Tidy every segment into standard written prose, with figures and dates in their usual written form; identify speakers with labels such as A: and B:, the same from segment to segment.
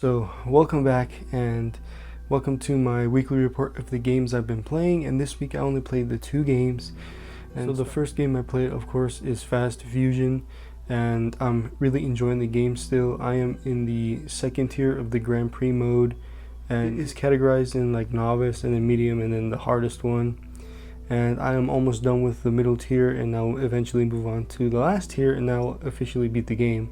A: So welcome back and welcome to my weekly report of the games I've been playing, and this week I only played the two games. And so the first game I played, of course, is Fast Fusion, and I'm really enjoying the game still. I am in the second tier of the Grand Prix mode, and it's categorized in like novice and then medium and then the hardest one. And I am almost done with the middle tier, and I'll eventually move on to the last tier and I'll officially beat the game.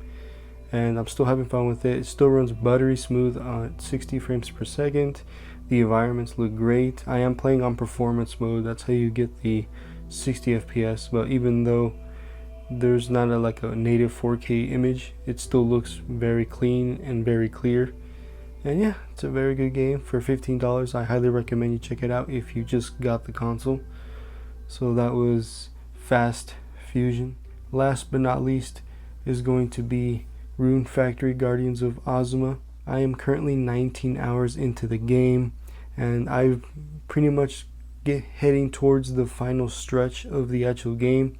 A: And I'm still having fun with it. It still runs buttery smooth at 60 frames per second. The environments look great. I am playing on performance mode. That's how you get the 60 FPS. But even though there's not like a native 4K image, it still looks very clean and very clear. And yeah, it's a very good game for $15. I highly recommend you check it out if you just got the console. So that was Fast Fusion. Last but not least is going to be Rune Factory Guardians of Azuma. I am currently 19 hours into the game, and I've pretty much heading towards the final stretch of the actual game.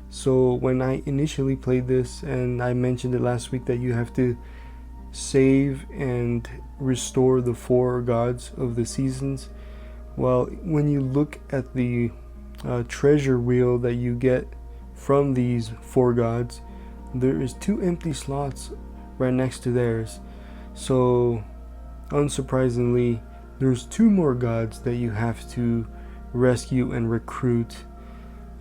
A: So when I initially played this, and I mentioned it last week that you have to save and restore the 4 gods of the seasons. Well, when you look at the treasure wheel that you get from these 4 gods, there is 2 empty slots right next to theirs. So unsurprisingly, there's 2 more gods that you have to rescue and recruit.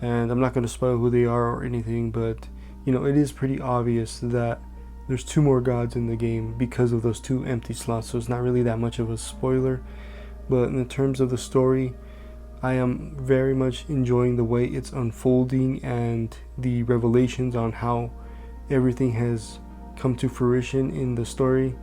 A: And I'm not going to spoil who they are or anything, but you know, it is pretty obvious that there's 2 more gods in the game because of those 2 empty slots. So it's not really that much of a spoiler. But in terms of the story, I am very much enjoying the way it's unfolding and the revelations on how everything has come to fruition in the story,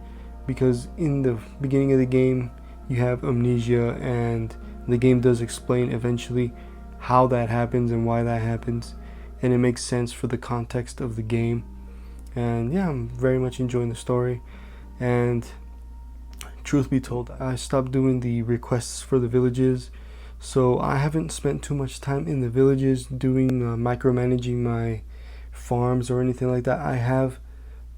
A: because in the beginning of the game you have amnesia, and the game does explain eventually how that happens and why that happens, and it makes sense for the context of the game. And yeah, I'm very much enjoying the story. And truth be told, I stopped doing the requests for the villages, so I haven't spent too much time in the villages doing micromanaging my farms or anything like that. I have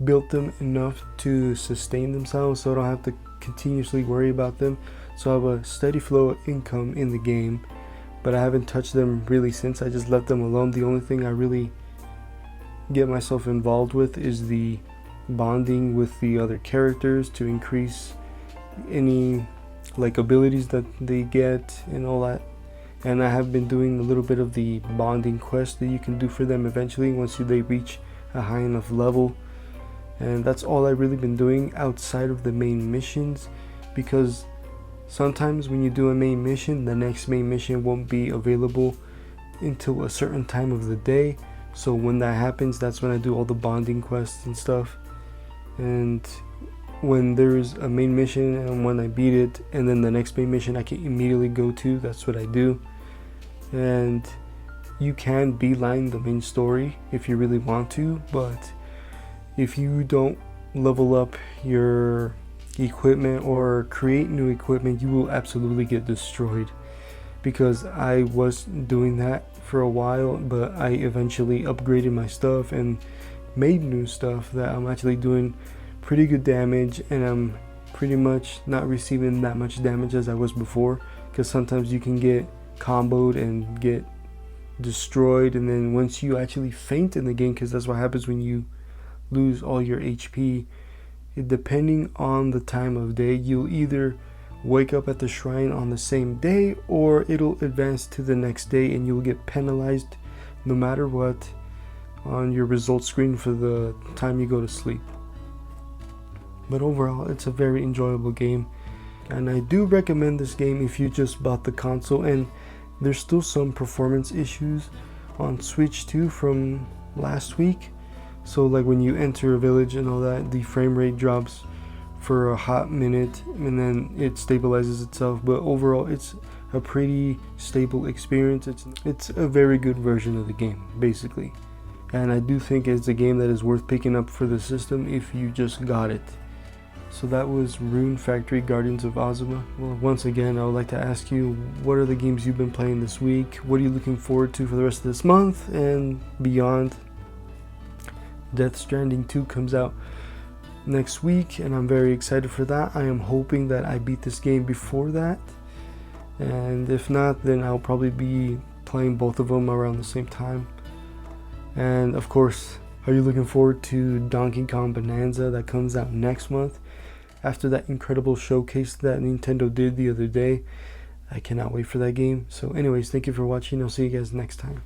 A: built them enough to sustain themselves, so I don't have to continuously worry about them. So I have a steady flow of income in the game, but I haven't touched them really since. I just left them alone. The only thing I really get myself involved with is the bonding with the other characters to increase any like abilities that they get and all that. And I have been doing a little bit of the bonding quest that you can do for them eventually once they reach a high enough level. And that's all I've really been doing outside of the main missions, because sometimes when you do a main mission, the next main mission won't be available until a certain time of the day. So when that happens, that's when I do all the bonding quests and stuff. And when there's a main mission and when I beat it, and then the next main mission I can immediately go to, that's what I do. And you can beeline the main story if you really want to, but if you don't level up your equipment or create new equipment, you will absolutely get destroyed. Because I was doing that for a while, but I eventually upgraded my stuff and made new stuff that I'm actually doing pretty good damage, and I'm pretty much not receiving that much damage as I was before, because sometimes you can get comboed and get destroyed, and then once you actually faint in the game, because that's what happens when you lose all your HP, depending on the time of day, you'll either wake up at the shrine on the same day, or it'll advance to the next day and you'll get penalized no matter what on your result screen for the time you go to sleep. But overall, it's a very enjoyable game, and I do recommend this game if you just bought the console. And there's still some performance issues on Switch too from last week. So like when you enter a village and all that, the frame rate drops for a hot minute and then it stabilizes itself. But overall, it's a pretty stable experience. It's a very good version of the game, basically. And I do think it's a game that is worth picking up for the system if you just got it. So that was Rune Factory Guardians of Azuma. Well, once again, I would like to ask you, what are the games you've been playing this week? What are you looking forward to for the rest of this month and beyond? Death Stranding 2 comes out next week, and I'm very excited for that. I am hoping that I beat this game before that, and if not, then I'll probably be playing both of them around the same time. And of course, are you looking forward to Donkey Kong Bananza that comes out next month after that incredible showcase that Nintendo did the other day? I cannot wait for that game. So anyways, thank you for watching. I'll see you guys next time.